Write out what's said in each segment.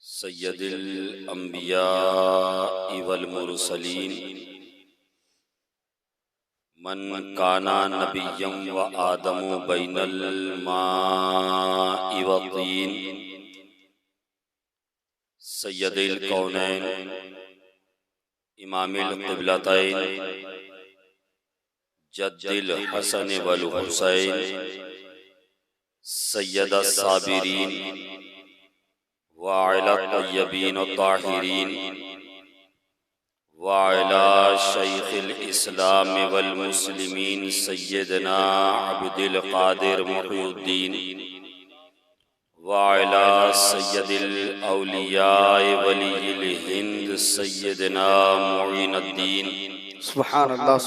सय्यदुल अंबिया वल मुरसलीन मन काना नबिय्यम व आदमु बैनल माइ व तीन सय्यदुल कौनैन इमामुल क़िबलतैन जद्दुल हसन वल हुसैन सय्यदुस साबिरीन व अला तय्यबीन ताहिरीन व अला शैखिल इस्लाम वल मुस्लिमीन सय्यदना अब्दुल कादिर मुहीउद्दीन व अला सय्यदिल औलिया वलियिल हिंद सय्यदना मुईनुद्दीन सुभानअल्लाह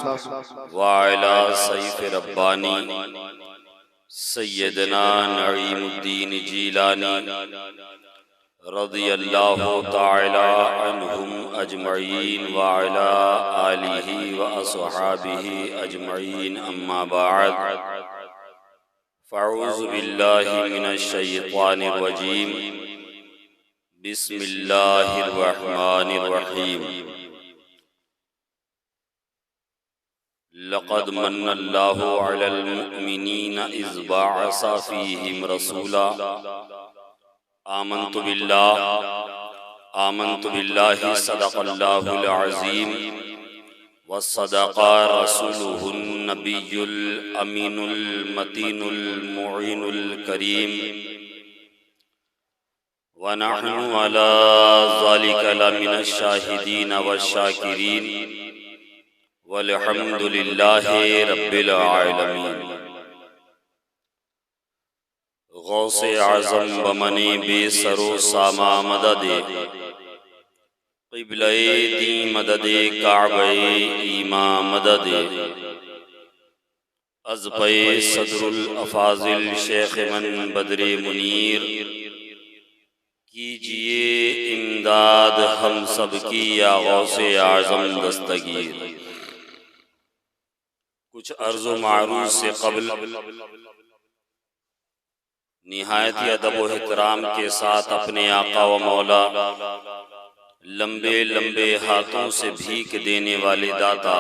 व अला सैफ रब्बानी सय्यदना नईमुद्दीन जीलानी रज़ियल्लाहु ताला अन्हुम अजमईन व अला आलिहि व अस्हाबिहि अजमईन अम्मा बाद फ़अऊज़ु बिल्लाहि मिनश शैतानिर रजीम बिस्मिल्लाहिर रहमानिर रहीम लक़द मन्नल्लाहु अलल मुअमिनीना इज़ बअस फ़ीहिम रसूला आमन्तु बिल्लाहि सदक़ल्लाहुल अज़ीम व सदक़ा रसूलुहुन नबियुल अमीनुल मतीनुल मुईनुल करीम व नहनु अला ज़ालिका लमिनश शाहिदीन वश्शाकिरीन वल्हम्दुलिल्लाहि रब्बिल आलमीन। गौसे आज़म बमने बेसरो सामा मददे क़िबले दी मददे काबे ईमा मददे अज़पे सदरुल अफ़ाज़िल शेख मन बदरे मुनीर कीजिए इमदाद हम सब की या गौसे आज़म दस्तगीर। कुछ अर्ज़ो मारूफ़ से क़ब्ल निहायत अदब व एहतराम के साथ अपने आका व मौला लंबे लंबे हाथों से भीख देने वाले दाता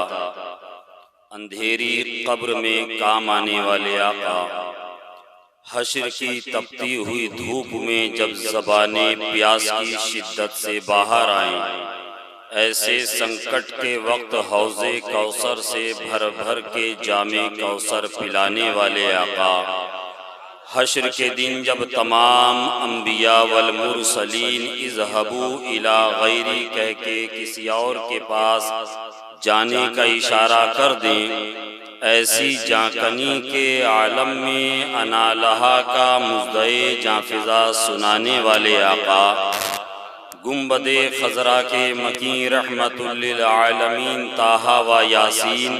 अंधेरी कब्र में काम आने वाले आका हश्र की तपती हुई धूप में जब ज़बाने प्यास की शिद्दत से बाहर आए ऐसे संकट के वक्त हौज़े कौसर से भर भर के जामे कौसर पिलाने वाले आका हश्र के दिन जब तमाम अंबिया वल मुरसलीन इज़हबू इला गैरी कह के किसी और के पास जाने का इशारा कर दें, ऐसी जाकनी के आलम में अनालहा का मुज़्दए जाफिज़ा सुनाने वाले आका गुंबदे खजरा के मकीन रहमतुल लिल आलमीन ताहा व यासीन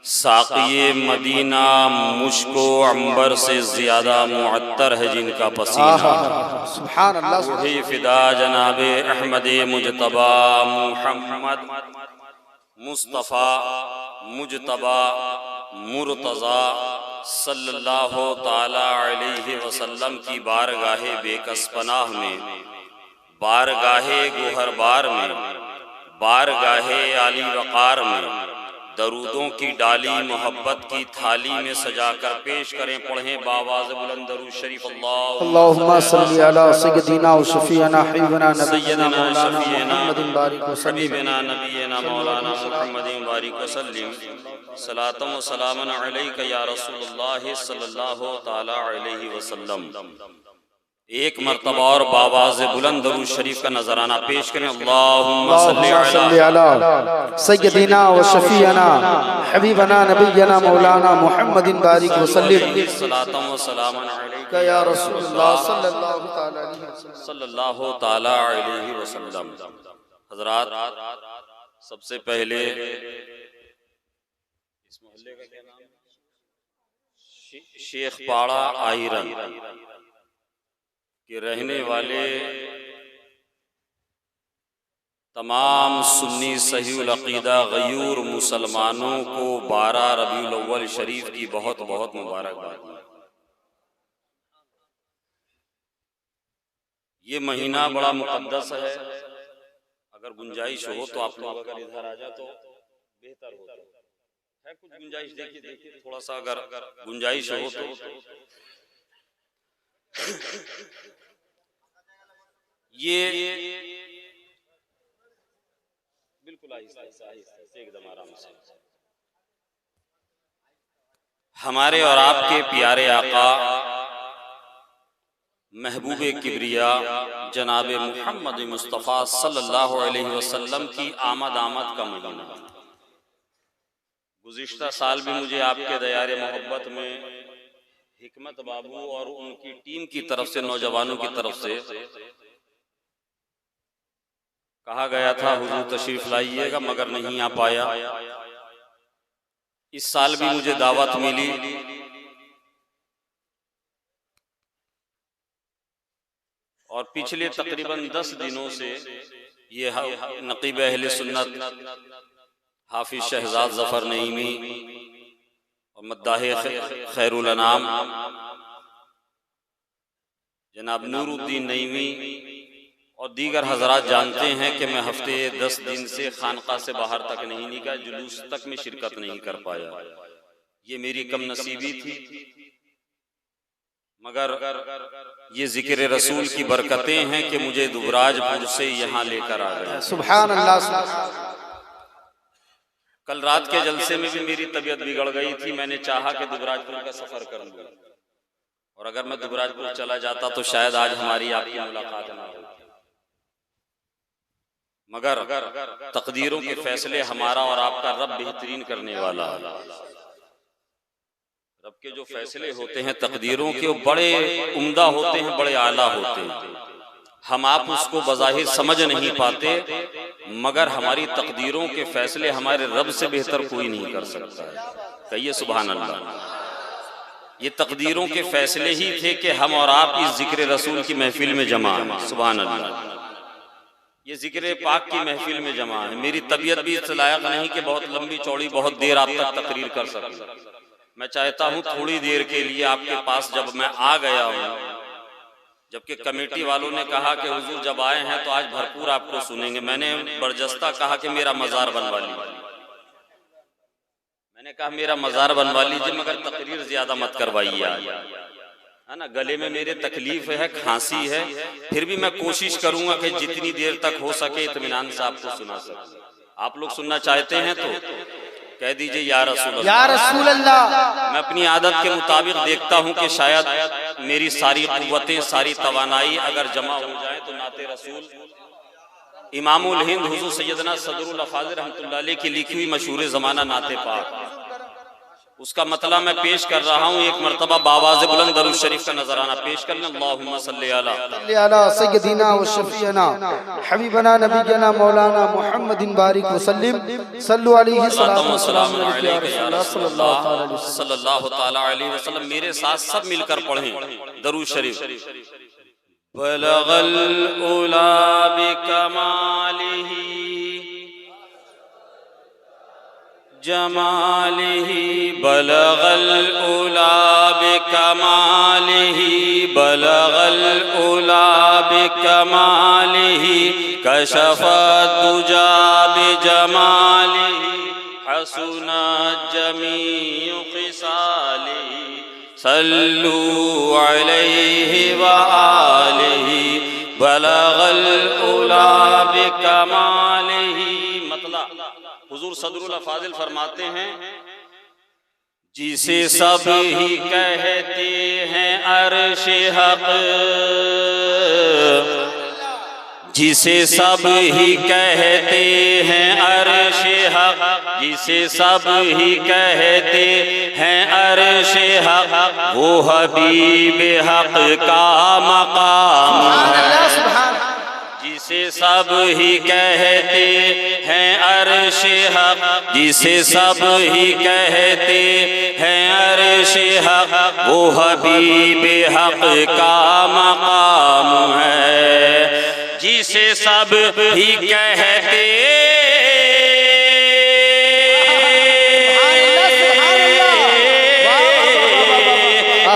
साक़िए मदीना मुश्को अंबर से ज़्यादा मुअत्तर है जिनका पसीना सुभानअल्लाह वही फ़िदा जनाबे अहमदे मुजतबा मुहम्मद मुस्तफ़ा मुजतबा मुर्तज़ा सल्लल्लाहु ताला अलैहि वसल्लम की बारगाहे बेकस पनाह में बारगाहे गुहरबार में बारगाहे आली वक़ार में दरूदों की डाली मोहब्बत की थाली में सजाकर पेश करें। पढ़ें बावाज़ बुलंद दरूद शरीफ अल्लाहुम्मा सल्ली अला सय्यदिना व शफीअना हबीबना नबियना मौलाना मुहम्मदिन बारिक व सल्लिम नबियना मौलाना मुहम्मदिन बारिक व सल्लिम सलातम व सलामन अलैका या रसूलुल्लाह सल्लल्लाहु ताला अलैहि वसल्लम। एक मरतबा और बावाज़ बुलंद दरूद शरीफ का नजराना पेश करें। अल्लाहुम्मा सल्ली अला सय्यदिना व शफीअना हबीबना नबियना मौलाना मुहम्मदिन बारिक व सल्लिम सलातम व सलामन अलैका या रसूलुल्लाह सल्लल्लाहु ताला अलैहि वसल्लम। हज़रात, सबसे पहले इस मोहल्ले का क्या नाम है? शेख पाड़ा आयरन के रहने वाले तमाम सुन्नी सहीउल अक़ीदा गयूर मुसलमानों को 12 रबीउल अव्वल शरीफ की बहुत बहुत मुबारकबाद। ये महीना बड़ा मुकद्दस है। अगर गुंजाइश हो तो आप लोग अगर इधर आ जाए तो बेहतर होता है। कुछ गुंजाइश देखिए थोड़ा सा अगर गुंजाइश हो तो। ये बिल्कुल आहिस्ता एकदम आराम से। हमारे और आपके प्यारे आका महबूबे किबरिया जनाब मुहम्मद मुस्तफ़ा सल्लल्लाहु अलैहि वसल्लम की आमद का महीना। गुज़िश्ता साल भी मुझे आपके दयारे मोहब्बत में हिकमत बाबू और उनकी टीम की तरफ से, नौजवानों की तरफ से कहा गया था हुजूर तशरीफ लाइएगा, मगर नहीं आ पाया। इस साल भी मुझे दावत मिली। और पिछले तकरीबन 10 दिनों से ये नकीब अहले सुन्नत हाफिज शहजाद जफर नईमी और मद्दाहे खैरुल अनाम जनाब नूरुद्दीन नईमी और दीगर हजरात जानते हैं कि मैं हफ्ते 10 दिन से खानका से बाहर तक नहीं निकला, जुलूस तक में शिरकत नहीं कर पाया। ये मेरी कम नसीबी थी, मगर ये जिक्र रसूल की बरकतें हैं कि मुझे दुबराजपुर से यहाँ लेकर आ गए। सुभान अल्लाह। कल रात के जलसे में भी मेरी तबीयत बिगड़ गई थी। मैंने चाहा कि दुबराजपुर का सफर कर लूं, और अगर मैं दुबराजपुर चला जाता तो शायद आज हमारी आपकी मुलाकात ना होती। मगर तकदीरों के फैसले हमारा और आपका रब बेहतरीन करने वाला है। रब के जो फैसले होते हैं तकदीरों के, वो बड़े उम्दा होते हैं, बड़े आला होते हैं। हम आप उसको बज़ाहिर समझ नहीं पाते, मगर हमारी तकदीरों के फैसले हमारे रब से बेहतर कोई नहीं कर सकता है। कहिए सुभान अल्लाह। ये तकदीरों के फैसले ही थे कि हम और आप इस जिक्र रसूल की महफिल में जमा हैं। सुभान अल्लाह। ये जिक्र पाक की महफिल में जमा है। मेरी तबीयत भी इस लायक नहीं कि बहुत लंबी चौड़ी बहुत देर आप तक तकरीर कर सकूं। मैं चाहता हूं थोड़ी देर के लिए आपके पास जब मैं आ गया हूं, जबकि कमेटी वालों ने कहा कि हुजूर जब आए हैं तो आज भरपूर आपको सुनेंगे, मैंने बरजस्ता कहा कि मेरा मजार बनवा लीजिए। मैंने कहा मेरा मजार बनवा लीजिए, मगर तकरीर ज्यादा मत करवाइए, है ना। गले में मेरे तकलीफ है, खांसी है, फिर भी मैं कोशिश करूंगा कि जितनी देर तक हो सके इत्मीनान से आपको सुना सकूं। आप लोग सुनना चाहते हैं तो कह दीजिए या रसूल अल्लाह। या रसूल अल्लाह। मैं अपनी आदत के मुताबिक देखता हूं कि शायद मेरी सारी कुव्वतें, सारी तवानाई अगर जमा हो जाए तो नाते रसूल इमामुल हिंद हुजूर सैयदना सदरुल अफाज़िल रहमतुल्लाह अलैह की लिखी हुई मशहूर ज़माना नाते पाक, उसका मतलब मैं पेश कर रहा हूँ। एक मरतबा बावाज़ बुलंद दरूद शरीफ का नजराना पेश कर लें। अल्लाहुम्मा सल्ली अला सय्यदिना व शफीअना हबीबना नबीना मौलाना मुहम्मदिन बारिक वसल्लम सल्लु अलैहि सल्लल्लाहु तआला अलैहि वसल्लम। मेरे साथ सब मिलकर पढ़ें दरूद शरीफ। बलगल उला बिकमालिही जमालिही, बलगल उला बिकमालिही, बलगल उला बिकमालिही, कशफत दुजा बिजमालिही, हसुनत जमीउ खिसालिही, सल्लू अलैहि व आलिही, बलगल उला बिकमालिही। मतलब हुजूर सदरुल अफाज़िल फरमाते हैं, जिसे सब ही कहते हैं अर्श हक, जिसे सब ही कहते हैं अर्श हक, जिसे सब ही कहते हैं अर्श हक, वो हबीब हक का मकाम है। जिसे सब ही कहते हैं अर्श हक, जिसे सब ही कहते हैं अर्श हक, वो हबीब हक का मकाम है। जिसे सब ही कहते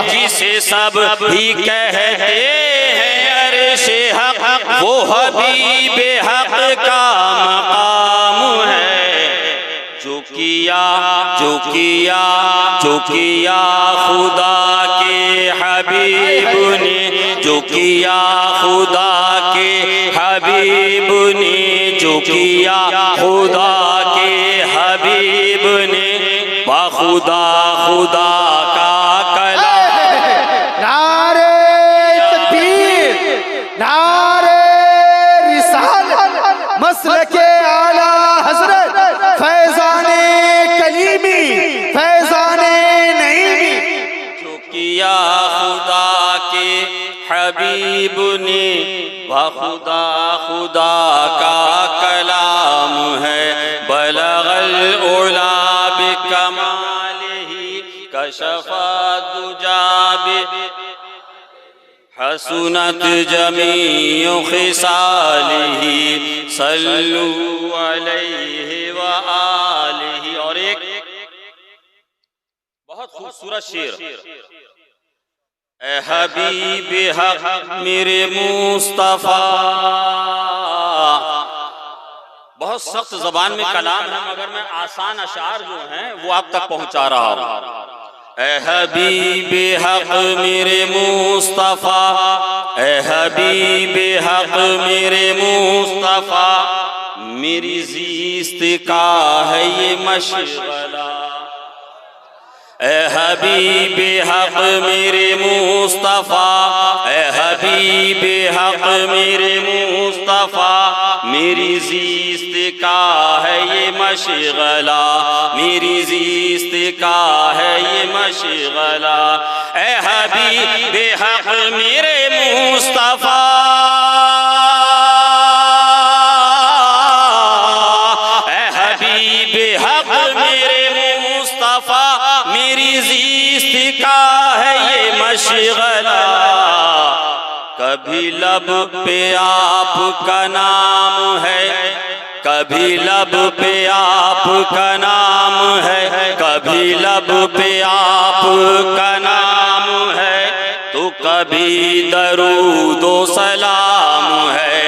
जिसे सब ही कहते हैं अर्श हक, वो हबीब हक का मकाम है। जो किया खुदा के हबीब ने, जो किया खुदा के हबीब ने, जो किया खुदा के हबीब ने, खुदा खुदा का कलाम। नारे तकबीर, नारे रिसालत, मसलके आला हजरत फैजाने कलीमी, फैजाने नईमी। जो किया खुदा के हबीब ने, खुदा खुदा का कलाम है। बलगल उला बिकमालिही कशफा दुजा हसनत जमीउ खिसालिही सल्लु अलैहि व आलिही। और एक बहुत खूबसूरत शेर, ए हबीब हक मेरे मुस्तफा। बहुत सख्त जबान में कलाम है, मगर मैं आसान अशार जो हैं वो आप तक पहुंचा रहा हूं। ए हबीब हक मेरे मुस्तफा, ए हबीब हक मेरे मुस्तफा, मेरी ज़ीस्त का है ये मशगला। ए हबीब हक मेरे मुस्तफा, ए हबीब हक मेरे मुस्तफा, मेरी ज़ीस्त का है ये मशगला, मेरी ज़ीस्त का है ये मशगला। ए हबीब हक मेरे मुस्तफा, ए हबीब हक मेरे मुस्तफा, मेरी ज़ीस्त का है ये मशगला। कभी लब पे आपका नाम है, कभी लब पे आपका नाम है, कभी लब पे आपका नाम है, तो कभी दरूद व सलाम है।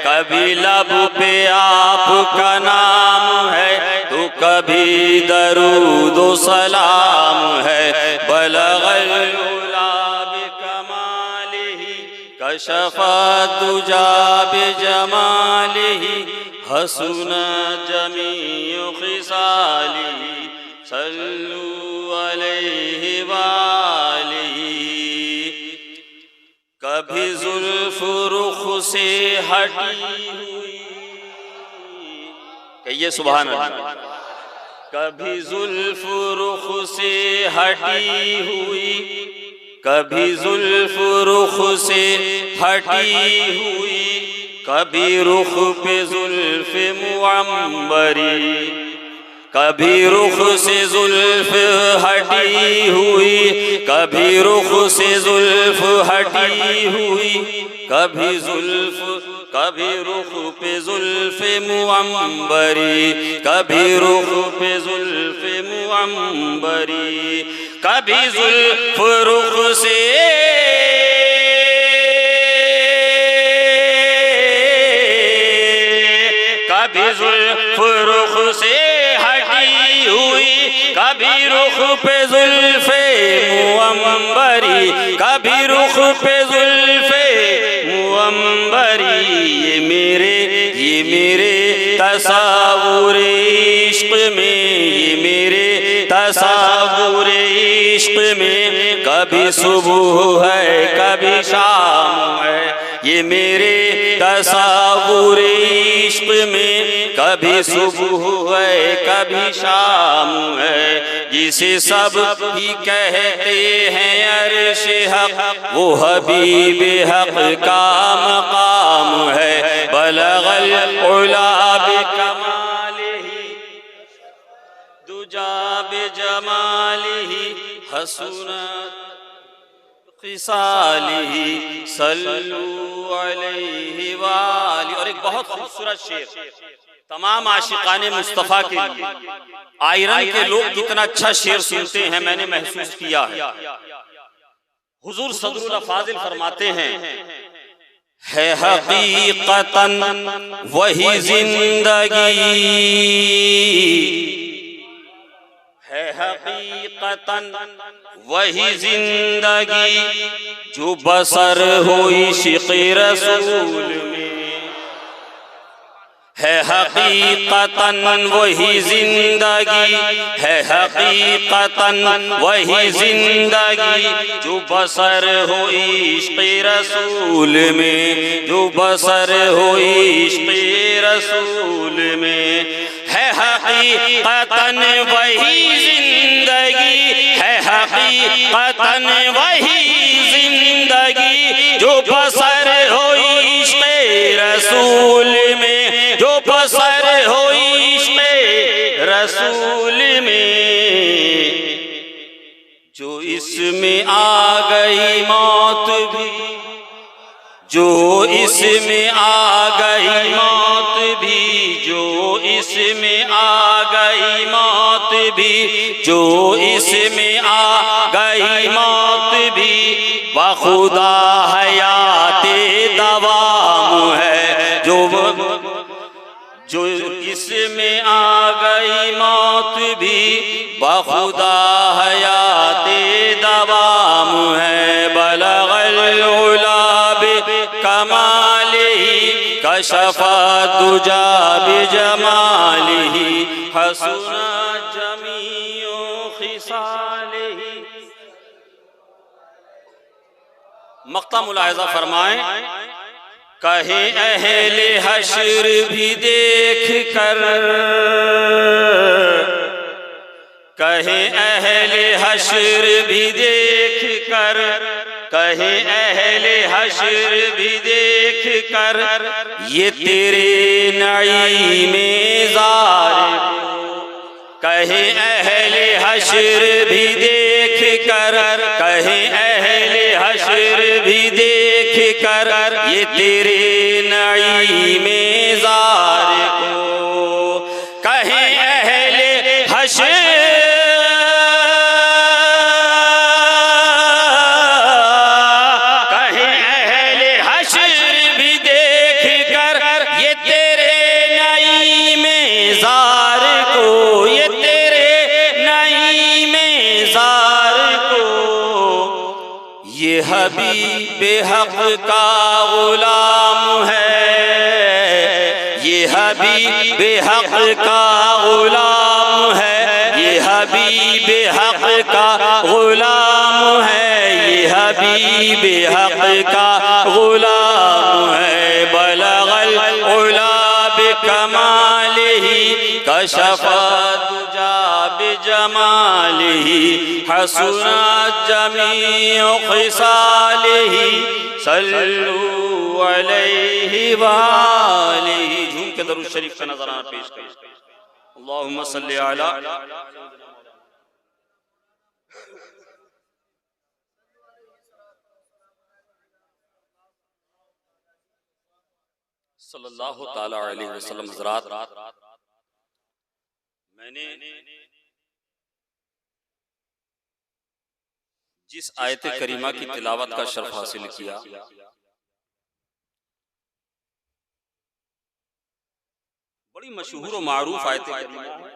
कभी लब पे आपका नाम है, तो कभी दरूद व सलाम है। बलगल उला बिकमालिही कशफा दुजा बिजमालिही हसनत जमीउ खिसालिही सल्लु अलैहि व आलिही। कभी जुल्फ रुख से हटी हुई, कहिए सुभान अल्लाह। कभी जुल्फ रुख से हटी हुई, कभी जुल्फ रुख से हटी हुई, कभी रुख पे जुल्फ मुअम्बरी, कभी रुख से जुल्फ हटी हुई, कभी रुख से जुल्फ हटी हुई, कभी जुल्फ, कभी रुख पे जुल्फ मुअम्बरी, कभी रुख पे जुल्फ मुअम्बरी, कभी जुल्फ रुख से, कभी जुल्फ रुख से हटी हुई, कभी रुख पे जुल्फे मुअम्बरी, कभी रुख पे जुल्फे मुअम्बरी। ये मेरे तसव्वुर इश्क में, ये मेरे तसव्वुर इश्क में, कभी सुबह है कभी शाम है। ये मेरे तसव्वुर इश्क में, कभी सुबह है कभी शाम है। जिसे सब ही कहते हैं अर्श हक, वो हबीब हक का मकाम है। बलगल उला बिकमालिही दुजा बिजमालिही हसनत खिसालिही सल्लु अलैहि व आलिही। और एक बहुत खूबसूरत शेर तमाम आशिकाने मुस्तफ़ा के लिए। आयरन के लोग कितना अच्छा शेर सुनते हैं, मैंने महसूस किया है। हुजूर सदरुल फाजिल फरमाते हैं, है हकीकतन वही जिंदगी, है हकीकतन वही जिंदगी जो बसर हुई इश्क़ रसूल में, है हकीकतन वही जिंदगी, है हकीकतन वही जिंदगी जो बसर हुई इश्क़ रसूल में, जो बसर हुई इश्क़ रसूल में, है हकीकतन वही जिंदगी, है हकीकतन वही जिंदगी जो बसर हुई इश्क़ रसूल में, जो बसर हुई इश्क़ रसूल में, जो इसमें आ गई मौत भी, जो इसमें आ गई मौत भी, जो इसमें आ गई मौत भी, जो इसमें आ गई मौत भी, बखुदा हयाते दवाम है, जो इसमें आ गई मौत भी, बखुदा हयाते दवाम है, बलगल उला कमालिही कशफा दुजा बिजमालिही हसना जमीओ खिसालिही। मक्ता मुलाहिज़ा फरमाएं, कहे अहले हश्र भी देख कर, कहे अहले हश्र भी देख कर, कहे अहले हश्र भी देख कर, ये तेरे नईम ज़ार को, कहे अहले हश्र भी देख कर, कहे अहले हश्र भी देख कर, ये तेरे नईम ज़ार को, कहे अहले हश्र हबीब हक का गुलाम है, ये हबीब हक का गुलाम है, ये हबीब हक का गुलाम है, ये हबीब हक का गुलाम है, बलगल उला बिकमालिही कशफा दुजा बिजमालिही हसना जमीओ खिसालिही सल्लु अलैहि वालिही। झूम के दरूद शरीफ का नजराना पेश करें। अल्लाहुम्मा सल्ली अला सल्लल्लाहु ताला अलैहि वसल्लम। हज़रात, मैंने जिस आयत करीमा की तिलावत का शर्फ हासिल किया, बड़ी मशहूर और मारूफ आयत करीमा है।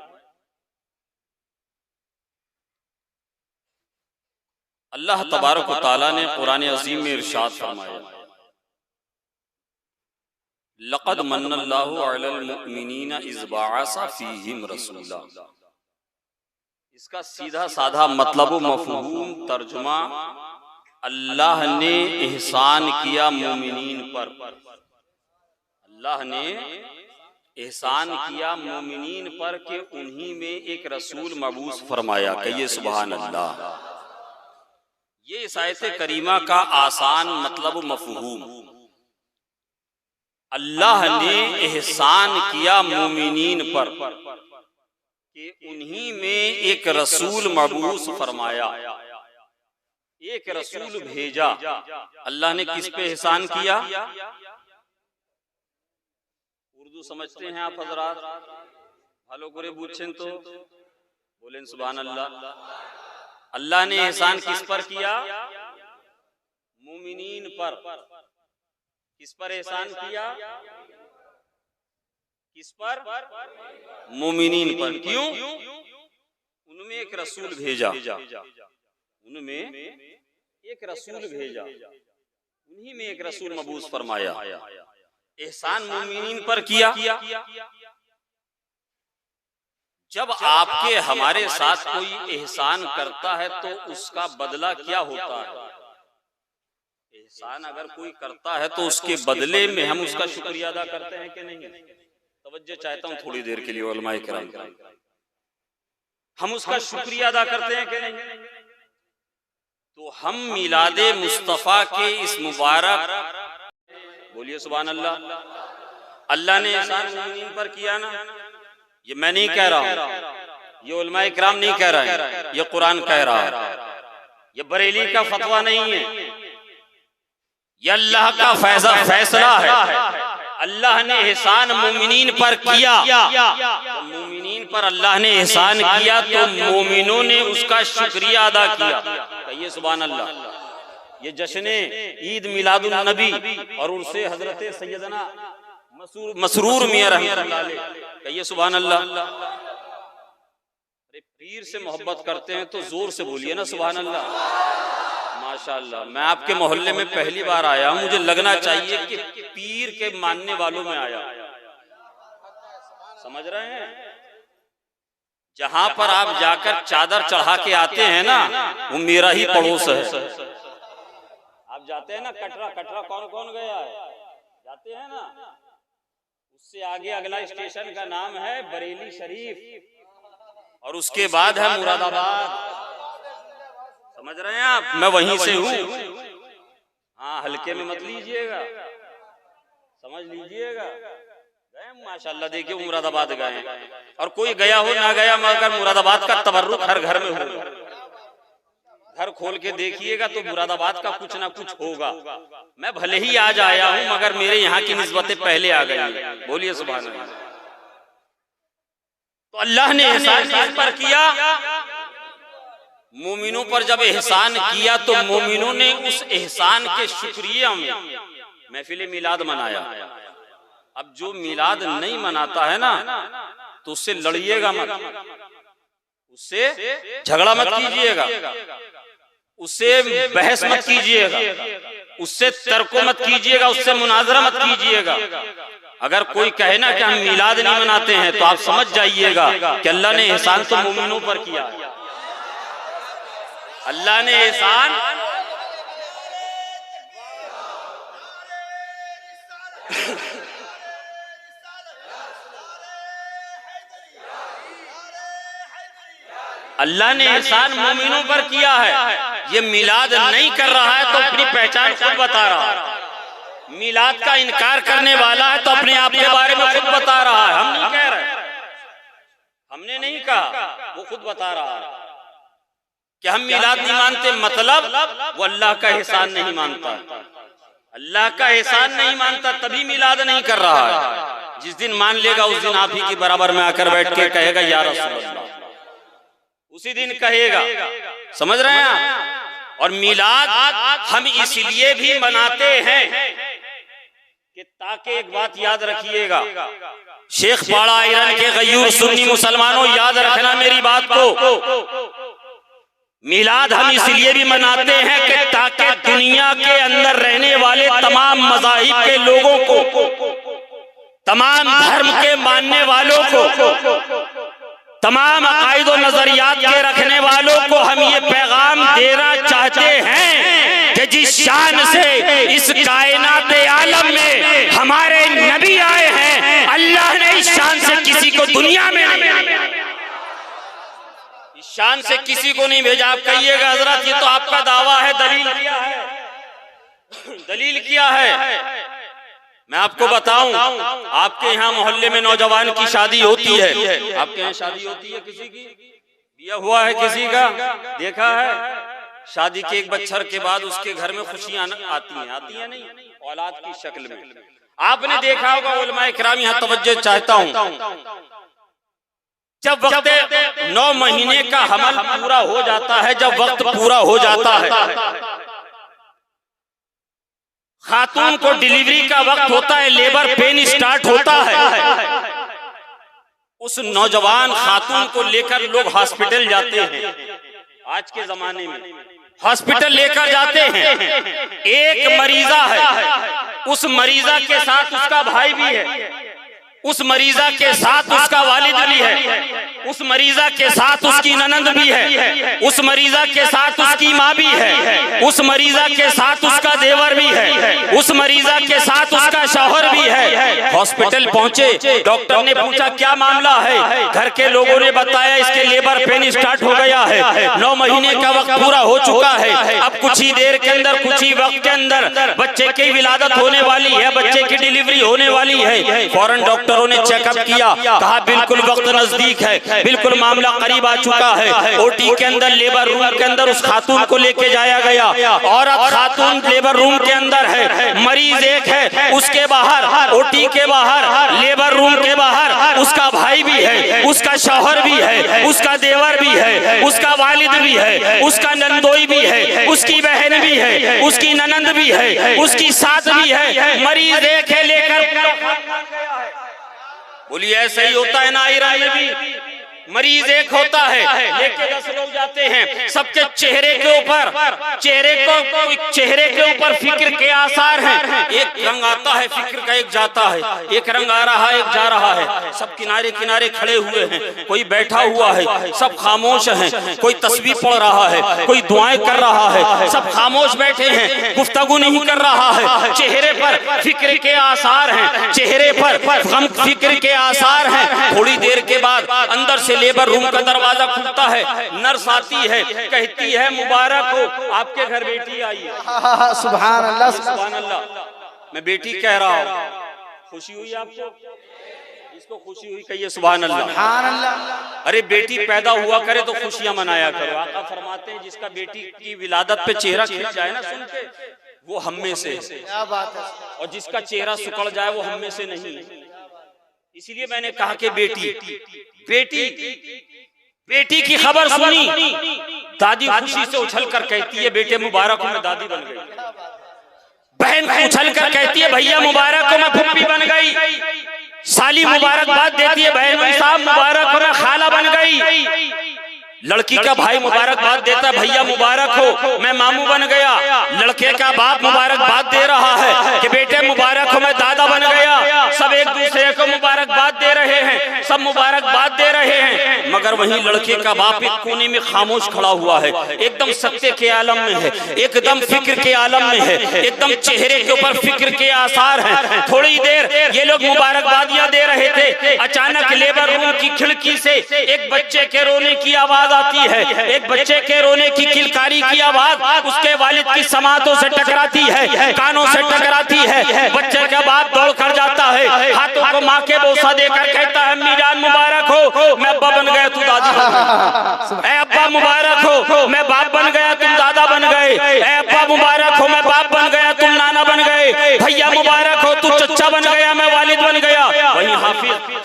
अल्लाह तबारक व तआला ने कुरान अज़ीम में इरशाद फरमाया, लक़द मन्नल्लाहु अलल मुअमिनीना इज़ बअसा फ़ीहिम रसूला। इसका सीधा साधा मतलब मफ़हूम तर्जुमा, अल्लाह ने एहसान किया मोमिनीन पर, अल्लाह ने एहसान किया मोमिनीन पर कि उन्हीं में एक रसूल मबूस फरमाया। कहिए सुभान अल्लाह। ये इस आयत करीमा का आसान मतलब मफ़हूम, अल्लाह ने एहसान किया मोमिनीन पर कि उन्हीं में एक रसूल मबूस फरमाया, एक रसूल भेजा। अल्लाह ने किस पे एहसान किया? उर्दू समझते हैं आप हजरात? भालो करे पूछें तो बोलें सुभान अल्लाह। अल्लाह ने एहसान किस पर किया? मोमिनीन पर। किस पर एहसान किया? किस पर? मोमिनीन पर। क्यों? उनमें एक रसूल भेजा, उनमें एक रसूल भेजा, उन्हीं में एक रसूल मबूस फरमाया। एहसान मोमिनीन पर किया। जब आपके हमारे साथ कोई एहसान करता है तो उसका बदला क्या होता है? एहसान अगर कोई करता है तो उसके बदले में हम उसका शुक्रिया अदा करते हैं कि नहीं? तवज्जो चाहता हूं थोड़ी देर के लिए उलमाए किराम, हम उसका शुक्रिया अदा करते हैं कि नहीं? तो हम मिलादे मुस्तफा के इस मुबारक, बोलिए सुभान अल्लाह, अल्लाह ने एहसान मोमिनीन पर किया ना, ये मैं नहीं कह रहा हूं, ये उलमाए किराम नहीं कह रहे हैं, ये कुरान कह रहा है, ये बरेली का फतवा नहीं है, ये अल्लाह का फैसला है। अल्लाह ने एहसान मोमिनीन पर किया, तो मोमिनीन पर अल्लाह ने एहसान किया तो मोमिनों ने उसका शुक्रिया अदा किया। कहिए सुभान अल्लाह। ये जश्न ईद मिलादुन नबी और उर्से हजरत सैयदना मसरूर मियां रहमतुल्लाह अलैह, कहिए सुभान अल्लाह। अरे पीर से मोहब्बत करते हैं तो जोर से बोलिए ना सुभान अल्लाह। माशाअल्लाह, मैं आपके मोहल्ले में पहली बार आया हूं, मुझे लगना चाहिए कि पीर के मानने वालों में आया। समझ रहे हैं? जहां पर आप जाकर चादर चढ़ा के आते हैं ना, वो मेरा ही पड़ोस है। आप जाते हैं ना कटरा कौन कौन गया है? जाते हैं ना, उससे आगे अगला स्टेशन का नाम है बरेली शरीफ और उसके बाद है मुरादाबाद। समझ रहे हैं आप? मैं वहीं से हूँ। हाँ, हल्के में मत लीजिएगा, समझ लीजिएगा। गए माशाल्लाह, देखिए मुरादाबाद गए, और कोई गया हो ना गया मगर मुरादाबाद का तबर्रुक हर घर में हो। घर खोल के देखिएगा तो मुरादाबाद का कुछ ना कुछ होगा। मैं भले ही आज आया हूँ मगर मेरे यहाँ की निस्बतें पहले आ गई। बोलिए सुभान अल्लाह। तो अल्लाह ने एहसान पर किया, मोमिनों पर जब एहसान किया तो मोमिनों ने उस एहसान के शुक्रिया में महफिल मिलाद मनाया। अब जो मिलाद नहीं मनाता है ना, तो उससे लड़िएगा मत, उससे झगड़ा मत कीजिएगा, उससे बहस मत कीजिएगा, उससे तर्को मत कीजिएगा, उससे मुनाजरा मत कीजिएगा। अगर कोई कहे ना कि हम मिलाद नहीं मनाते हैं तो आप समझ जाइएगा कि अल्लाह ने एहसान तो मोमिनों पर किया। अल्लाह ने एहसान अल्लाह ने एहसान मोमिनों पर किया है। ये मिलाद नहीं कर रहा है तो अपनी पहचान खुद बता रहा है। मिलाद का इनकार करने वाला है तो अपने आप के बारे में खुद बता रहा है। हम नहीं कह रहे, हमने नहीं कहा, वो खुद बता रहा है कि हम मिलाद नहीं मानते, मतलब वो अल्लाह का एहसान नहीं मानता। अल्लाह का एहसान नहीं मानता तभी मिलाद नहीं कर रहा है। जिस दिन मान लेगा उस दिन आप ही के बराबर में आकर बैठ के कहेगा या रसूल अल्लाह, उसी दिन कहेगा। समझ रहे हैं आप? और मिलाद हम इसलिए भी मनाते हैं कि ताकि एक बात याद रखिएगा, शेख पाड़ा ईरान के गयूर सुन्नी मुसलमानों, याद रखना मेरी बात को। मिलाद हम इसलिए भी मनाते हैं कि ताकि दुनिया के अंदर रहने वाले तमाम मज़ाहिब के लोगों को, तमाम धर्म के मानने वालों को, तमाम अकायद और नजरियात के रखने वालों को हम ये पैगाम देना चाहते हैं कि जिस शान से इस कायनात आलम में हमारे नबी आए हैं, अल्लाह ने इस शान से किसी को दुनिया में नहीं भेजा, इस शान से किसी को नहीं भेजा। आप कहिएगा हजरत ये तो आपका दावा है, दलील क्या है? दलील क्या है? मैं आपको बताऊं, आपके यहाँ मोहल्ले में नौजवान की शादी होती है, आपके यहाँ शादी होती है, किसी की बिया हुआ है, किसी का देखा है? शादी के एक बच्चर के बाद उसके घर में खुशियां आती हैं नहीं, औलाद की शक्ल में। आपने देखा होगा, उलमाए किराम यहाँ तवज्जो चाहता हूँ, जब वक्त 9 महीने का हमल पूरा हो जाता है, जब वक्त पूरा हो जाता है, खातून को डिलीवरी का वक्त होता है, लेबर पेन स्टार्ट होता है, उस नौजवान खातून को लेकर लोग हॉस्पिटल जाते हैं। आज के जमाने में हॉस्पिटल लेकर जाते हैं, एक मरीजा है, उस मरीजा के साथ उसका भाई भी है, उस मरीजा के साथ उसका वालिद भी है, उस मरीजा के साथ उसकी ननंद भी है, उस मरीजा के साथ उसकी माँ भी है, उस मरीजा के साथ उसका देवर भी है, उस मरीजा के साथ उसका शौहर भी है। हॉस्पिटल पहुंचे, डॉक्टर ने पूछा क्या मामला है, घर के लोगों ने बताया इसके लेबर पेन स्टार्ट हो गया है, 9 महीने का वक्त पूरा हो चुका है, अब कुछ ही देर के अंदर, कुछ ही वक्त के अंदर बच्चे की विलादत होने वाली है, बच्चे की डिलीवरी होने वाली है। फौरन डॉक्टरों ने चेकअप किया, कहा बिल्कुल वक्त नजदीक है, बिल्कुल मामला करीब आ चुका है। ओटी के अंदर, लेबर रूम के अंदर उस खातून को लेके जाया गया। औरत खातून लेबर रूम के अंदर है, मरीज एक है, उसके बाहर, ओटी के बाहर, लेबर रूम के बाहर उसका भाई भी है, उसका शौहर भी है, उसका देवर भी है, उसका वालिद भी है, उसका नंदोई भी है, उसकी बहन भी है, उसकी ननंद भी है, उसकी सास भी है, मरीज एक है लेकर। बोलिए ऐसा ही होता है ना ईरान में भी, मरीज एक होता है, लेके 10 लोग जाते हैं, सबके चेहरे के ऊपर, चेहरे के ऊपर फिक्र के आसार हैं। एक रंग आता है फिक्र का, एक जाता है, एक रंग आ रहा है, एक जा रहा है। सब किनारे किनारे खड़े हुए हैं, कोई बैठा हुआ है, सब खामोश हैं, कोई तस्बीह पढ़ रहा है, कोई दुआएं कर रहा है, सब खामोश बैठे हैं, गुफ्तगू नहीं कर रहा है। चेहरे पर फिक्र के आसार हैं, चेहरे पर गम फिक्र के आसार हैं। थोड़ी देर के बाद अंदर से लेबर रूम का दरवाजा खुलता है, नर्स आती है, कहती है मुबारक हो आपके घर बेटी आई है। सुभान अल्लाह, सुभान अल्लाह। मैं बेटी कह रहा हूँ, खुशी हुई आपको? इसको खुशी हुई कहिए सुभान अल्लाह। सुभान अल्लाह। अरे बेटी पैदा हुआ करे तो खुशियां मनाया करो। आका फरमाते हैं जिसका बेटी की विलादत पे चेहरा खिल जाए ना सुन के, वो हम में से, क्या बात है, और जिसका चेहरा सुकड़ जाए वो हम में से नहीं। इसलिए मैंने कहा कि बेटी बेटी बेटी की खबर सुनी, दादी खुशी से उछल कर कहती है बेटे मुबारक हो मैं दादी बन गई। बहन उछल कर कहती है भैया मुबारक हो मैं फुप्पी बन गई। साली मुबारकबाद देती है बहन साहब मुबारक हो मैं खाला बन गई। लड़की का भाई मुबारकबाद देता है भैया मुबारक हो मैं मामू बन गया। लड़के का बाप मुबारकबाद दे रहा है कि बेटे मुबारक हो मैं दादा बन गया। सब एक दूसरे को मुबारकबाद दे रहे हैं, सब मुबारकबाद दे रहे हैं, मगर वहीं लड़के का बाप एक कोने में खामोश खड़ा हुआ है, एकदम सत्य के आलम में है, एकदम फिक्र के आलम में है, एकदम चेहरे के ऊपर फिक्र के आसार हैं। थोड़ी देर ये लोग मुबारकबादियां दे रहे थे, अचानक लेबर रूम की खिड़की से एक बच्चे के रोने की आवाज आती है, एक बच्चे के रोने की किलकारी की आवाज उसके वालिद की समातों से टकराती है, कानों से टकराती है। बच्चे का बाप दौड़ कर जाता है, हाथों को माँ के बोसा देकर कहता है अम्मी जान मुबारक हो मैं अब्बा बन गया तू दादी बन गई। अब्बा मुबारक हो मैं बाप बन गया तुम दादा बन गए। अब्बा मुबारक हो मैं बाप बन गया तुम नाना बन गए। भैया मुबारक हो तू चच्चा बन गया मैं वालिद बन गया। वहीं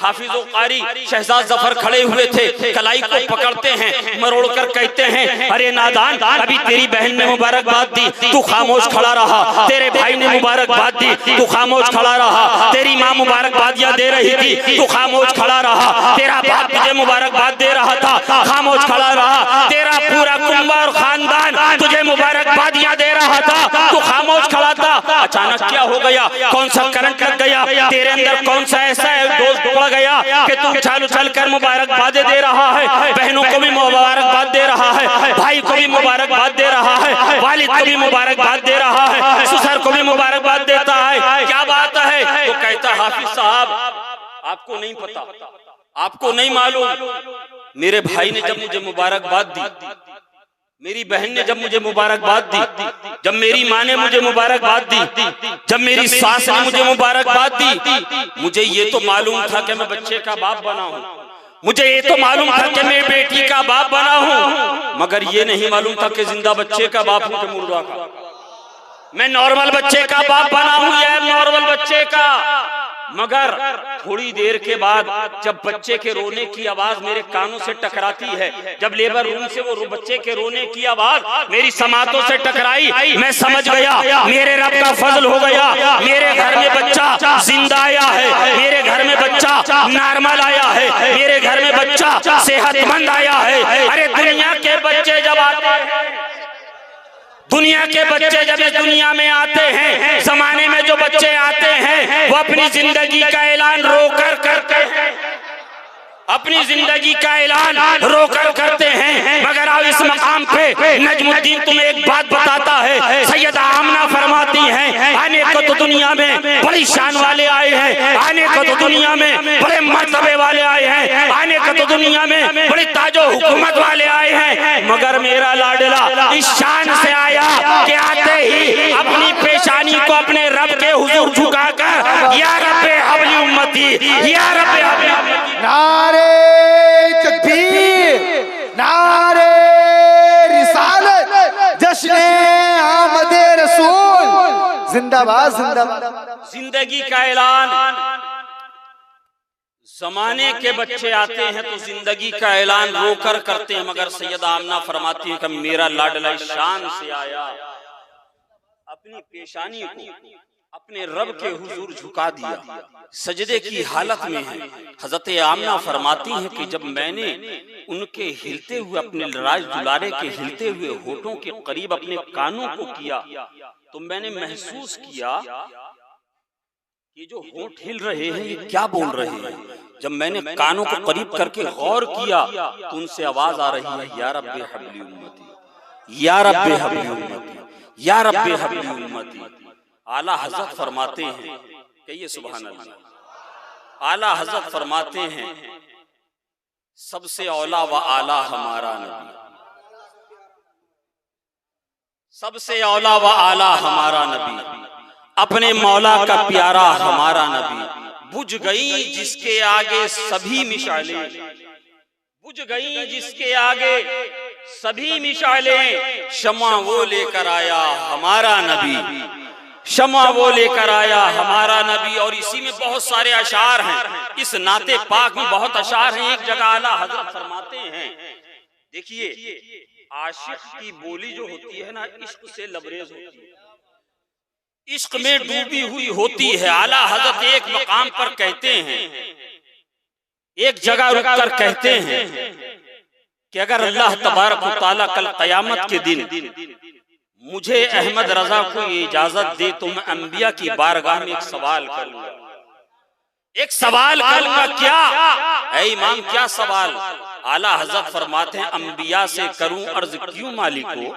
हाफिज और कारी शहजाद जफर खड़े हुए थे, कलाई को पकड़ते हैं, मरोड़ कर कहते हैं अरे नादान अभी तेरी बहन ने मुबारकबाद दी तू खामोश खड़ा रहा, तेरे भाई ने मुबारकबाद दी तू खामोश खड़ा रहा, तेरी माँ मुबारकबादियां दे रही थी तू खामोश खड़ा रहा, तेरा बाप तुझे मुबारकबाद दे रहा था खामोश खड़ा रहा, तेरा पूरा कुंबा और खानदान तुझे मुबारकबादियां दे रहा था तू खामोश खड़ा था। अचानक क्या हो गया, कौन सा करंट लग गया तेरे अंदर, कौन सा ऐसा डोज पड़ गया कि तू उछल उछल कर मुबारकबाद दे रहा है, बहनों को भी मुबारकबाद दे रहा है, भाई को भी मुबारकबाद दे रहा है, वालिद को भी मुबारकबाद दे रहा है, ससुर को भी मुबारकबाद देता है, क्या बात है? तो कहता है हाफिज साहब आपको नहीं पता, आपको नहीं मालूम, मेरे भाई ने जब मुझे मुबारकबाद दी, मेरी बहन ने जब मुझे मुबारकबाद दी, जब मेरी माँ ने मुझे मुबारकबाद दी, जब मेरी सास ने मुझे मुबारकबाद दी, मुझे ये तो मालूम था कि मैं बच्चे का बाप बना हूँ, मुझे ये तो मालूम था कि मैं बेटी का बाप बना हूँ, मगर ये नहीं मालूम था कि जिंदा बच्चे का बाप हूँ कि मुर्दा का। मैं नॉर्मल बच्चे का बाप बना हूँ या नॉर्मल बच्चे का, मगर थोड़ी देर के बाद जब बच्चे के रोने की आवाज मेरे कानों से टकराती है, जब लेबर रूम से वो बच्चे के रोने की आवाज मेरी समातों से टकराई, मैं समझ गया मेरे रब का फजल हो गया। मेरे घर में बच्चा जिंदा आया है, मेरे घर में बच्चा नॉर्मल आया है, मेरे घर में बच्चा सेहतमंद आया है। अरे दुनिया के बच्चे जब आते हैं, दुनिया के बच्चे जब इस दुनिया में आते हैं, जमाने में जो बच्चे आते हैं वो अपनी जिंदगी का ऐलान रोकर करते हैं, अपनी जिंदगी का ऐलान रोकर करते हैं। मगर आओ इस मकाम पे नजमुद्दीन तुम्हें एक बात बताता है। सैयदा आमना फरमाती हैं, आने को तो दुनिया में बड़ी शान वाले आए हैं, आने को तो दुनिया में बड़े मर्तबे वाले आए हैं, आने को तो दुनिया में बड़ी ताजो हुकूमत वाले आए हैं, मगर मेरा लाडला इस शान से आया कि आते ही अपनी पेशानी को अपने रब के हुजूर झुकाकर या रब्बे हबली उम्मती, या रब्बे हबली उम्मती, नारे तकबीर, नारे रिसालत, जश्न आमदे रसूल, जिंदाबाद जिंदाबाद। जिंदगी का ऐलान, जमाने के बच्चे आते हैं तो जिंदगी का ऐलान रोकर करते हैं, मगर सैयदा आमना फरमाती है कि मेरा लाडला शान से आया, अपनी पेशानी को अपने रब के हुजूर झुका दिया, सजदे की हालत में है। हजरत आमना फरमाती हैं कि जब मैंने उनके हिलते हुए, अपने राज दुलारे के हिलते हुए होठों के करीब अपने कानों को किया तो मैंने महसूस किया ये जो होठ हिल रहे हैं ये क्या बोल रहे हैं। जब मैंने कानों को करीब करके गौर किया तो उनसे आवाज आ रही है, या रब्बे हबली उम्मती, या रब्बे हबली उम्मती, या रब्बे हबली उम्मती। आला हजरत फरमाते हैं, कहिए सुभान अल्लाह। आला हजरत फरमाते हैं, सबसे औला व आला हमारा नबी, सबसे औला व आला हमारा नबी, अपने मौला का प्यारा हमारा नबी। बुझ गई जिसके आगे सभी मिसालें, बुझ गई जिसके आगे सभी मिसालें, शमा वो लेकर आया हमारा नबी, शमा वो लेकर आया हमारा नबी। और इसी में बहुत सारे अशार हैं, इस नाते पाक में बहुत अशार हैं। एक जगह आला हजरत फरमाते हैं, देखिए आशिक की बोली जो होती है ना, इश्क से लबरेज होती है, इश्क में डूबी हुई होती है। आला हजरत एक मकाम पर कहते हैं, एक जगह रुककर कहते हैं कि अगर अल्लाह तबारक व तआला कल क़यामत के दिन मुझे अहमद रजा को इजाजत दे तो मैं अंबिया की बारगाह में एक सवाल करूंगा। एक सवाल करूंगा, क्या ऐ इमाम, क्या सवाल? आला हजरत फरमाते हैं, अंबिया से करूं अर्ज क्यों मालिको,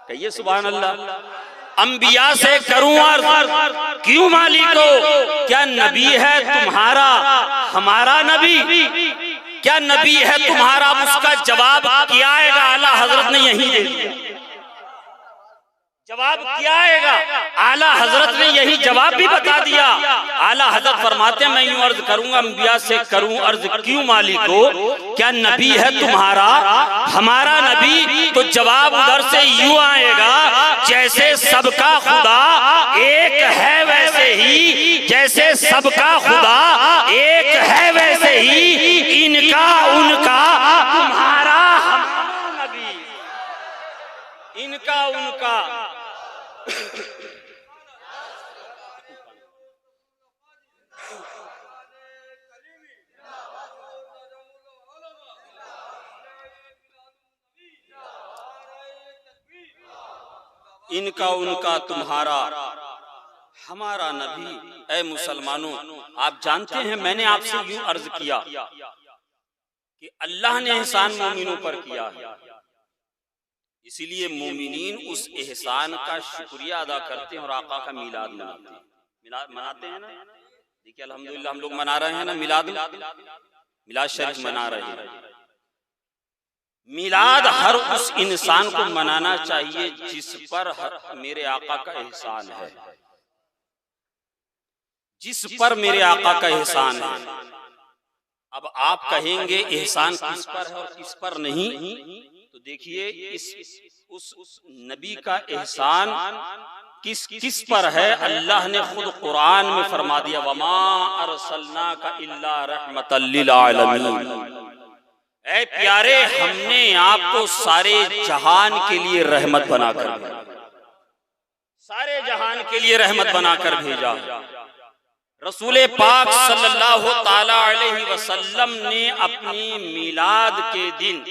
कहिए सुभान अल्लाह। अंबिया से करूं अर्ज क्यों मालिको, क्या नबी है तुम्हारा हमारा नबी, क्या नबी है तुम्हारा? उसका जवाब क्या आएगा? आला हजरत ने यही दे दिया, जवाब क्या आएगा? आला हजरत ने यही जवाब भी बता दिया। आला हजरत फरमाते हैं, मैं यूं अर्ज करूंगा, अंबिया से करूं अर्ज क्यों मालिको, क्या नबी है तुम्हारा हमारा नबी? तो जवाब उधर से यूं आएगा, जैसे सबका खुदा एक है वैसे ही, जैसे सबका खुदा एक है वैसे ही, इनका उनका तुम्हारा हमारा नबी, इनका उनका। इनका उनका तुम्हारा हमारा नबी। ऐ मुसलमानों, आप जानते हैं मैंने आपसे यूं अर्ज किया कि अल्लाह ने एहसान मोमिनों पर किया है, इसीलिए मोमिनीन उस एहसान का शुक्रिया अदा करते हैं और आका का मिलाद मनाते हैं। मिलाद मनाते हैं ना, देखिए अल्हम्दुलिल्लाह हम लोग मना रहे हैं ना, मिलाद शरीफ मना रहे हैं। मिलाद हर उस इंसान को मनाना चाहिए जिस पर मेरे आका का एहसान है, जिस पर मेरे आका का एहसान है। अब आप कहेंगे एहसान किस पर है और किस पर नहीं, तो देखिए उस नबी का एहसान किस पर है? अल्लाह ने खुद कुरान में फरमा दिया, वमा अरसलनाका इल्ला रहमतल लिल आलमीन। ऐ प्यारे, हमने आपको सारे जहान के लिए रहमत बनाकर भेजा, सारे जहान के लिए रहमत बनाकर भेजा। रसूल पाक सल्लल्लाहु ताला अलैहि वसल्लम ने अपनी मिलाद के दिन,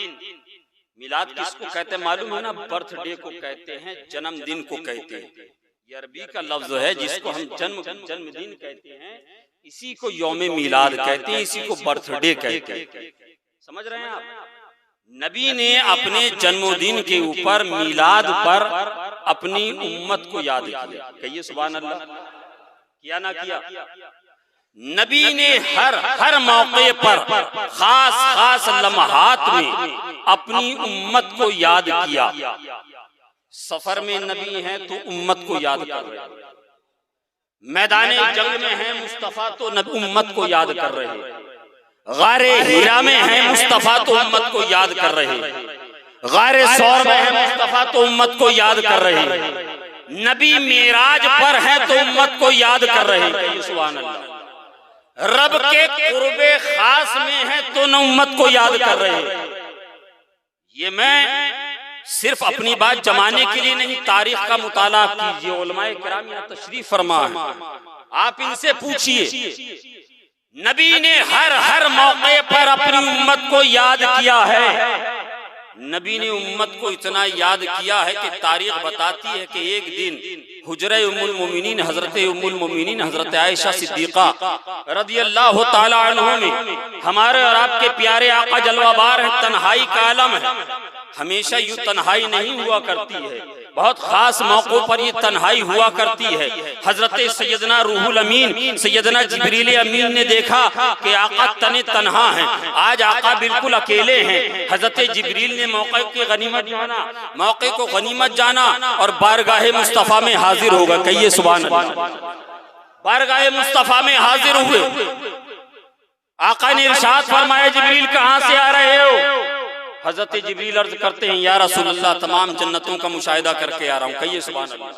मिलाद किसको कहते हैं मालूम है ना? बर्थडे को कहते हैं, जन्मदिन को कहते हैं। ये अरबी का लफ्ज है जिसको हम जन्मदिन कहते हैं, इसी को यौम मिलाद कहते हैं, इसी को बर्थडे कहते हैं। समझ रहे हैं आप? नबी ने अपने जन्मदिन के ऊपर मिलाद पर अपनी उम्मत को याद किया। कहिए सुभान अल्लाह। किया ना किया? नबी ने हर मौके पर खास लम्हात में अपनी उम्मत को याद किया। सफर में नबी हैं तो उम्मत को याद कर रहे हैं, मैदान जंग में हैं मुस्तफा तो उम्मत को याद कर रहे हैं, गारे हीरा में हैं मुस्तफा तो उम्मत को याद कर रहे हैं, गारे सौर में हैं मुस्तफा तो उम्मत को याद कर रहे हैं, नबी मेराज पर हैं तो उम्मत को याद कर रहे हैं। सुभान अल्लाह। रब के कुर्बे खास में हैं तो न उम्मत को याद कर रहे हैं। ये मैं सिर्फ अपनी बात जमाने के लिए नहीं, तारीख का मुताला कीजिए, उलमाए किराम यहाँ तशरीफ फरमा है, आप इनसे पूछिए। नबी ने हर मौके पर अपनी उम्मत को याद किया है। नबी ने उम्मत को इतना याद किया है कि तारीख बताती है कि एक दिन हुजरे उम्मुल मोमिनीन हजरत आयशा सिद्दीका रदियल्लाहु ताला अन्हा में हमारे और आपके प्यारे आका जलवाबार हैं, तन्हाई का आलम है। हमेशा यूं तन्हाई नहीं हुआ करती है, बहुत खास मौकों पर ये तन्हाई हुआ करती है। हजरत सैयदना रूहुल अमीन सैयदना जिब्रील अमीन ने देखा कि आका तने तन्हा हैं, आज आका बिल्कुल अकेले हैं। हजरत जिब्रील ने मौके को गनीमत जाना और बारगाहे मुस्तफा में हाजिर होगा। कहिए सुभान अल्लाह। बारगाहे मुस्तफा में हाजिर हुए, आका ने इरशाद फरमाया, जिब्रील कहाँ से आ रहे हो? हजरत जिब्रील अर्ज करते हैं, या रसूल अल्लाह, तमाम जन्नतों का मुशाहिदा करके आ रहा हूँ। कहिए सुभान अल्लाह।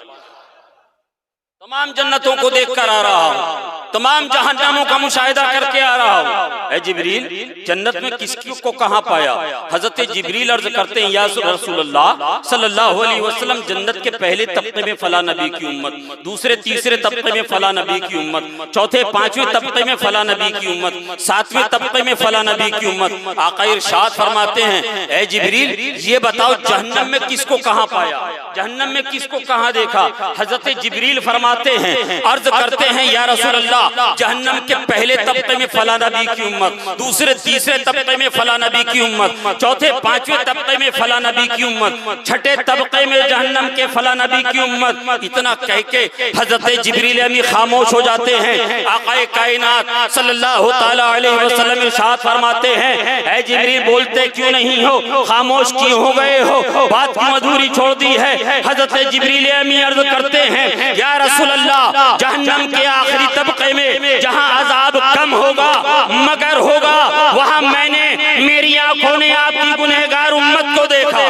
तमाम जन्नतों को देखकर आ रहा हूँ, तमाम जहन्नमों का मुशाहिदा करके आ रहा हूँ। ऐ जिब्रील, जन्नत में किस को कहाँ पाया? हजरत जिब्रील अर्ज करते हैं, या रसूल अल्लाह सल्लल्लाहु अलैहि वसल्लम, जन्नत के पहले तबके में फला नबी की उम्मत, दूसरे तीसरे तबके में फला नबी की उम्मत, चौथे पांचवें तबके में फला नबी की उम्मत, सातवें तबके में फला नबी की उम्मत। आका इरशाद फरमाते हैं, ऐ जिब्रील, ये बताओ जहन्नम में किसको कहाँ पाया, जहन्नम में किसको कहाँ देखा? हजरत जिब्रील फरमाते हैं, अर्ज करते हैं, या रसूल अल्लाह, जहन्नम के पहले तबके में फला नबी की उम्मत, दूसरे तीसरे तबके में फला नबी की उम्मत, चौथे पांचवें तबके में फला नबी की उम्मत, छठे तबके में जहन्नम के फला नबी की उम्मत। इतना कह के हजरत जिब्रील अमीन खामोश हो जाते हैं। आकाए कायनात सल्लल्लाहु ताला अलैहि वसल्लम इरशाद फरमाते हैं, ऐ जिब्रील, बोलते क्यों नहीं हो, खामोश क्यों हो गए हो, बात की मधुरी छोड़ दी है? हजरत जिब्रील अमीन अर्ज करते हैं, या रसूल अल्लाह, जहन्नम के आखिरी तबके में जहां अजाब कम होगा मगर होगा, वहां मैंने, मेरी आंखों ने आपकी गुनहगार उम्मत को देखा।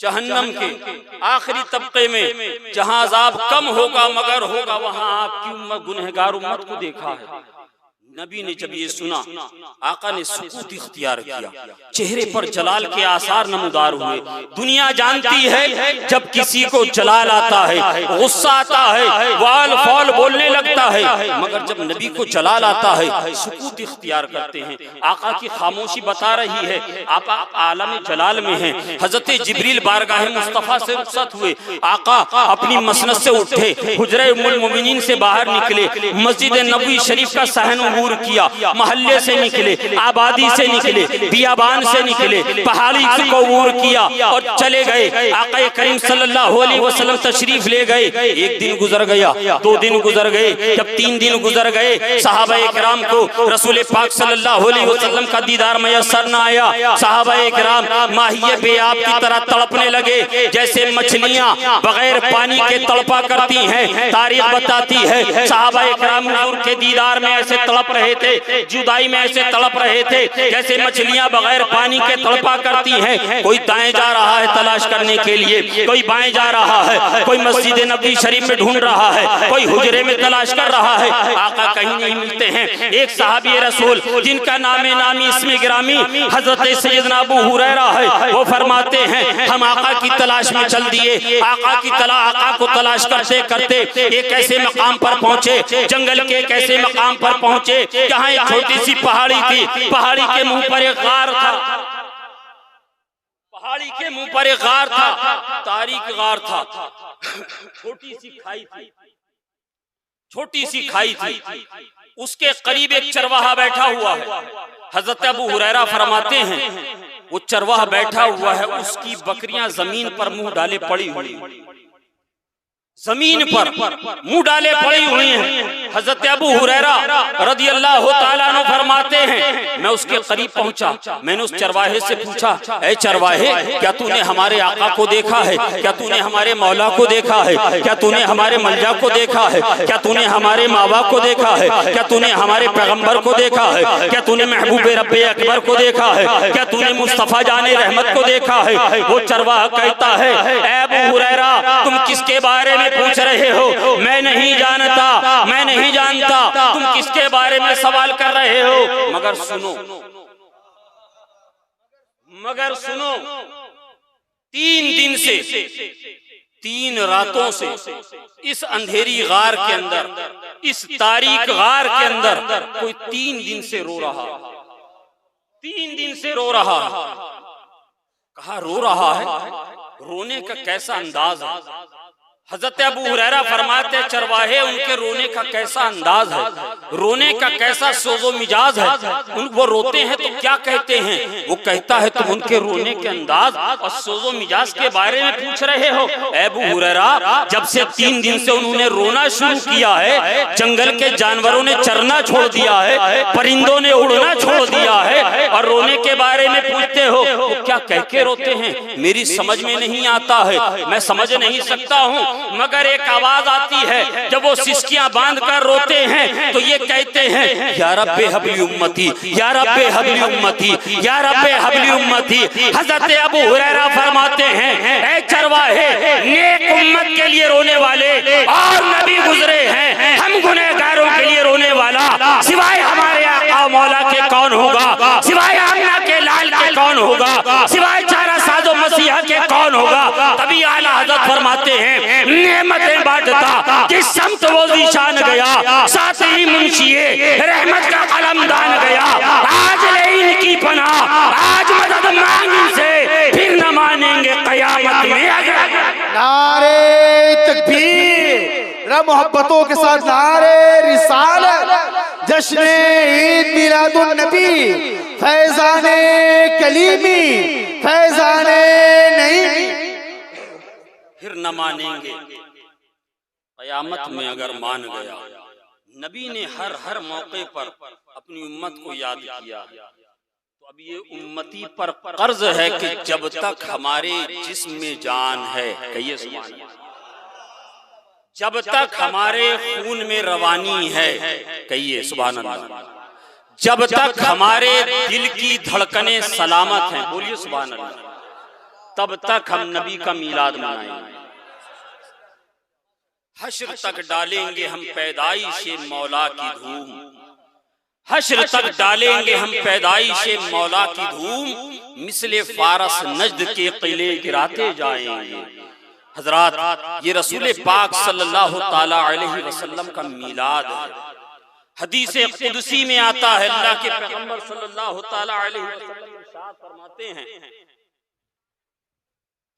जहन्नम के आखिरी तबके में जहां अजाब कम होगा मगर होगा, वहां आपकी उम्मत, गुनहगार उम्मत को देखा है। नबी ने जब ये सुना, आका ने सुकूत इख्तियार किया, चेहरे पर जलाल के आसार नमूदार हुए। दुनिया जानती है जब किसी को जलाल आता है, गुस्सा आता है, वाल फौल बोलने लगता है, मगर जब नबी को जलाल आता है सुकूत इख्तियार करते हैं। आका की खामोशी बता रही है आप आलम जलाल में हैं। हजरत जिब्रील बारगाह मुस्तफा से रुखसत हुए, आका अपनी मसनद से उठे, हुजरे उम्मुल मोमिनीन से बाहर निकले, मस्जिद नबवी शरीफ का सहन किया, मोहल्ले से निकले, आबादी से निकले, बियाबान से निकले, पहाड़ी को अबूर किया और चले गए। आका करीम सल्लल्लाहु अलैहि वसल्लम तशरीफ ले गए। एक दिन गुजर गया, 2 दिन गुजर गए, जब 3 दिन गुजर गए, सहाबाए किराम को रसूल पाक सल्लल्लाहु अलैहि वसल्लम का दीदार मयसर न आया। सहाबाए किराम माहिए बेआब की तरह तड़पने लगे, जैसे मछलियां बगैर पानी के तड़पा करती हैं। तारीख बताती है सहाबाए किराम हुजूर के दीदार में ऐसे तड़प रहे थे, जुदाई में ऐसे तड़प रहे थे जैसे मछलियां बगैर पानी के तड़पा करती हैं। कोई दाएं जा रहा है तलाश करने के लिए, कोई बाएं जा रहा है, कोई मस्जिद नबी शरीफ में ढूंढ रहा है, कोई हुजरे में तलाश कर रहा है, आका कहीं नहीं मिलते हैं। एक सहाबी रसूल जिनका नामे नामी इसमें गिरामी हजरत सैयदना अबू हुरैरा है, वो फरमाते हैं हम आका की तलाश में चल दिए। आका को तलाश करते करते एक ऐसे मकाम पर पहुंचे, जंगल के एक ऐसे मकाम पर पहुंचे जहां एक छोटी सी पहाड़ी थी। पहाड़ी के मुंह पर एक गार था, पहाड़ी के मुंह पर एक गार था, तारीख गार था, छोटी सी खाई थी, छोटी सी खाई थी। उसके करीब एक चरवाहा बैठा हुआ है। हजरत अबू हुरैरा फरमाते हैं वो चरवाहा बैठा हुआ है, उसकी बकरियां जमीन पर मुंह डाले पड़ी हुई, जमीन पर मुंह डाले पड़ी हुई हैं। हजरत अबू हुरैरा रदियल्लाहु ताला अन्हु फरमाते हैं मैं उसके करीब पहुंचा, मैंने उस चरवाहे से पूछा, ऐ चरवाहे क्या तूने हमारे आका को देखा है? क्या तूने हमारे मौला को देखा है? क्या तूने हमारे मल्जा को देखा है? क्या तूने हमारे माँ बाप को देखा है? क्या तूने हमारे पैगम्बर को देखा है? क्या तूने महबूब रब्बे अकबर को देखा है? क्या तूने मुस्तफा जाने रहमत को देखा है? वो चरवाहा कहता है ऐ अबू हुरैरा तुम किसके बारे में पूछ रहे हो? मैं नहीं जानता, मैं नहीं जानता, तुम किसके बारे में सवाल कर रहे हो? मगर सुनो, मगर सुनो, 3 दिन से 3 रातों से इस अंधेरी गार के अंदर, इस तारीख गार के अंदर कोई 3 दिन से रो रहा, 3 दिन से रो रहा। कहा रो रहा है, रोने का कैसा अंदाज है? हजरत अबू हुरैरा फरमाते चरवाहे उनके रोने का कैसा अंदाज है, रोने का कैसा सोजो मिजाज है। वो रोते हैं तो क्या कहते हैं? वो कहता है तुम उनके रोने के अंदाज और सोजो मिजाज के बारे में पूछ रहे हो। अबू हुरैरा जब से 3 दिन से उन्होंने रोना शुरू किया है, जंगल के जानवरों ने चरना छोड़ दिया है, परिंदों ने उड़ना छोड़ दिया है, और रोने के बारे में पूछते हो वो क्या कह के रोते हैं? मेरी समझ में नहीं आता है, मैं समझ नहीं सकता हूँ। मगर एक आवाज आती है जब वो सिसकियां बांध कर रोते हैं तो ये कहते हैं या रब्बे हबली उम्मती, या रब्बे हबली उम्मती, या रब्बे हबली उम्मती। हजरत अबू हुरैरा फरमाते हैं ऐ चरवाहे नेक उम्मत के लिए रोने वाले और नबी गुजरे हैं, हम गुनहगारों के लिए रोने वाला सिवाय हमारे आका मौला के कौन होगा? सिवाय आमना के लाल के कौन होगा? सिवाय चारा साजो मसीहा के कौन होगा? तभी आला हजरत फरमाते हैं नेमतें बांटता जिस समत वो निशान गया, साथ ही मुंशिए रहमत का कलम दान गया। आज ले इनकी पनाह, आज मदद मांग इनसे, फिर न मानेंगे कयामत में अगर। नारे तकबीर, मोहब्बतों के साथ नारे रिसालत, जश्न ईद मिलादुन नबी, फैजाने कलीमी, फैजाने नईमी, फिर न मानेंगे कयामत में अगर मान गया। नबी ने हर मौके पर अपनी उम्मत को याद किया। तो अब ये उम्मती पर कर्ज है कि जब तक हमारे जिस्म में जान है, कहिए सुभान अल्लाह, जब तक हमारे खून में रवानी है, कहिए सुभान अल्लाह, जब तक हमारे दिल की धड़कनें सलामत हैं, बोलिए सुभान अल्लाह, तब तक हम नबी का मीलाद मनाएंगे। हश्र तक डालेंगे हम पैदाइशे मौला की धूम, हश्र तक डालेंगे हम पैदाइशे मौला की धूम, मिसले फारस नजद के किले गिराते जाएंगे। हजरात ये रसूल पाक सल्लल्लाहु ताला अलैहि वसल्लम का मीलाद है। हदीस कुदसी में आता है, अल्लाह के पैगंबर सल्लल्लाहु ताला अलैहि वसल्लम इरशाद फरमाते हैं,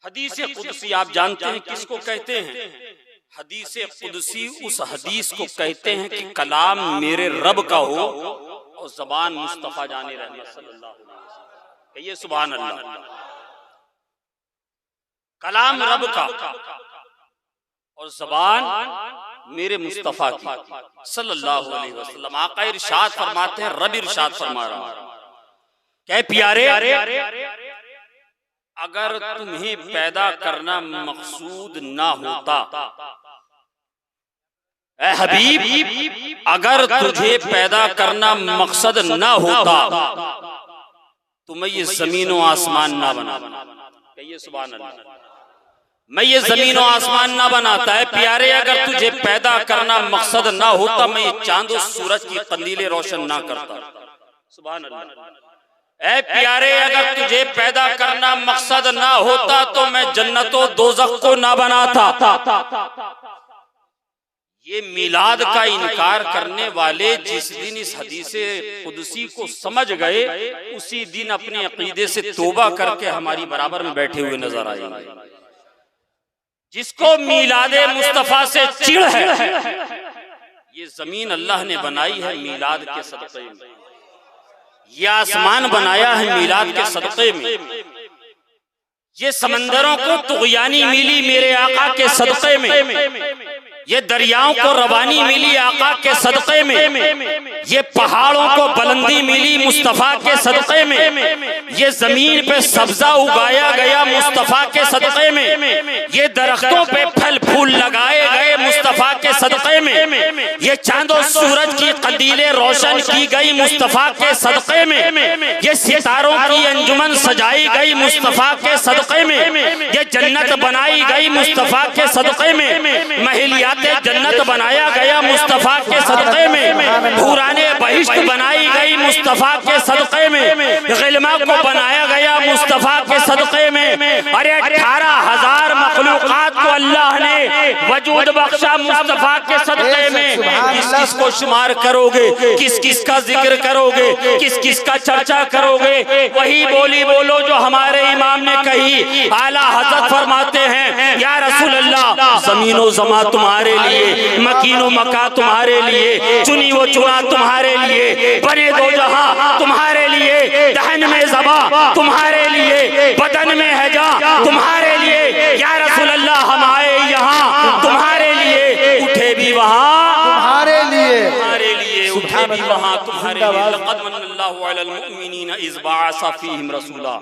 हदीस कुदसी आप जानते हैं किसको कहते हैं? हदीस कुदसी उस हदीस को कहते हैं कि कलाम मेरे रब का हो और ज़बान मुस्तफा जाने रहमत सल्लल्लाहु अलैहि वसल्लम, कहिए सुभान अल्लाह। कलाम रब का और ज़बान मेरे मुस्तफा की सल्लल्लाहु अलैहि वसल्लम। आका इरशाद फरमाते हैं, रब इरशाद फरमा रहा है, क्या प्यारे अगर तुम्हें पैदा करना मकसूद ना होता, ऐ हबीब, अगर तुझे पैदा करना मकसद ना होता तो मैं ये जमीन और आसमान ना बनाता। कहिए सुभान अल्लाह। मैं ये जमीन और आसमान ना बनाता है प्यारे, अगर तुझे पैदा करना मकसद ना होता मैं ये चांद और सूरज की कंदीलें रोशन ना करता। सुभान अल्लाह। ऐ प्यारे, अगर तुझे पैदा करना मकसद ना होता तो मैं जन्नत और दोज़ख को ना बनाता। ये मिलाद का इनकार करने वाले जिस दिन इस हदीसे कुदसी को समझ गए उसी दिन अपने अकीदे से तौबा करके हमारी बराबर में बैठे हुए नजर आएंगे। जिसको मिलादे मुस्तफा से चिढ़ है, ये जमीन अल्लाह ने बनाई है मिलाद के सदक़े में, ये आसमान बनाया है मिलाद के सदक़े में, ये समंदरों को तुग़यानी मिली मेरे आका के सदक़े में, ये दरियाओं को रवानी मिली आका के सदक़े में, ये पहाड़ों को बुलंदी मिली मुस्तफा के सदक़े में, ये जमीन पे सब्जा उगाया गया मुस्तफा के सदक़े में, ये दरख्तों पे फल फूल लगाए गए मुस्तफा के सदक़े में, ये चांद और सूरज की कंदीलें रोशन की गई मुस्तफा के सदक़े में, ये सितारों की अंजुमन सजाई गई मुस्तफा के सदक़े में, ये जन्नत बनाई गई मुस्तफा के सदक़े में, महलियात जन्नत बनाया गया मुस्तफा के सदक़े में, हुराने बहिश्त बनाई गई मुस्तफा के सदक़े में, गिलमा को बनाया गया मुस्तफा के सदक़े में। अरे 18,000 मखलूक़ात को अल्लाह ने वजूद बख्शा मुस्तफा के सदक़े में। किस किस को शुमार करोगे, किस किस का जिक्र करोगे, किस किस का चर्चा करोगे? वही बोली बोलो जो हमारे इमाम ने कही। आला हज़रत फरमाते हैं या रसूल अल्लाह, ज़मीनो ज़मा तुम्हारे लिए, मकीनो मका तुम्हारे लिए, चुनी वो चुना तुम्हारे लिए, बने दो जहां तुम्हारे लिए, दहन में ज़बा तुम्हारे लिए, बदन में है जा तुम्हारे लिए। या रसूल अल्लाह हम आए यहाँ तुम्हारे लिए, उठे भी वहाँ तुम्हारे लिए, तुम्हारे लिए, उठे भी वहाँ तुम्हारे लिए। लक़द मन्नल्लाहु अलल मुअमिनीना इज़ बअसा फ़ीहिम रसूला।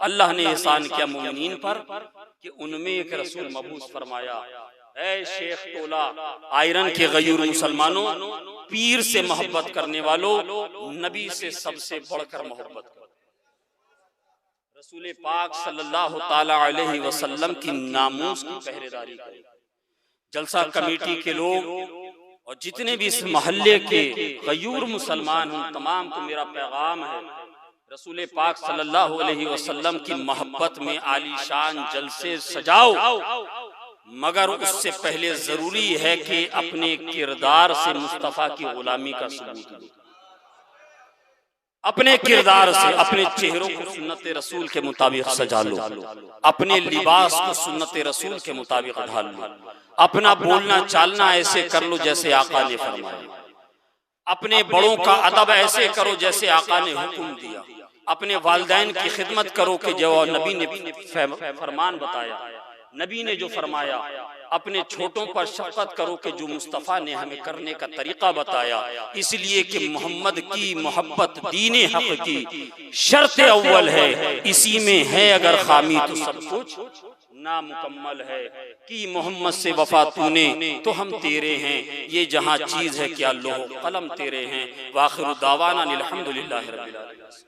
अल्लाह ने एहसान किया मुमिनीन पर कि उनमें एक रसूल मबूस फरमाया। ऐ शेख तोला आयरन के गयूर मुसलमानों, पीर से मोहब्बत करने वालों, नबी से सबसे बढ़कर मोहब्बत करो। रसूल पाक सल्लल्लाहु ताला अलैहि वसल्लम की नामूस की पहरेदारी करें। जलसा कमेटी के लोग और जितने भी इस मोहल्ले के गयूर मुसलमान उन तमाम को मेरा पैगाम है, रसूल पाक सल्लल्लाहु अलैहि वसल्लम की मोहब्बत में आलीशान जलसे सजाओ, मगर उससे पहले जरूरी है कि अपने किरदार से मुस्तफा की गुलामी का सबूत दो। अपने किरदार से अपने चेहरों को सुन्नत रसूल के मुताबिक सजा लो, अपने लिबास को सुन्नत रसूल के मुताबिक ढाल लो, अपना बोलना चालना ऐसे कर लो जैसे आका ने फरमाया, अपने बड़ों का अदब ऐसे करो जैसे आका ने हुक्म दिया, अपने वालिदैन की खिदमत करो कि जो नबी ने फरमान बताया, नबी ने जो फरमाया। अपने छोटों पर शफ़क़त करो कि जो मुस्तफ़ा ने हमें करने का तरीका बताया। इसलिए कि मोहम्मद की मोहब्बत दीन हक़ की शर्त अव्वल है, इसी में है अगर खामी तो सब कुछ नामुकम्मल है। कि मोहम्मद से वफा तूने तो हम तेरे हैं, ये जहाँ चीज़ है क्या लोह कलम तेरे हैं। वाखिर दावाना अल्हम्दुलिल्लाहि रब्बिल आलमीन।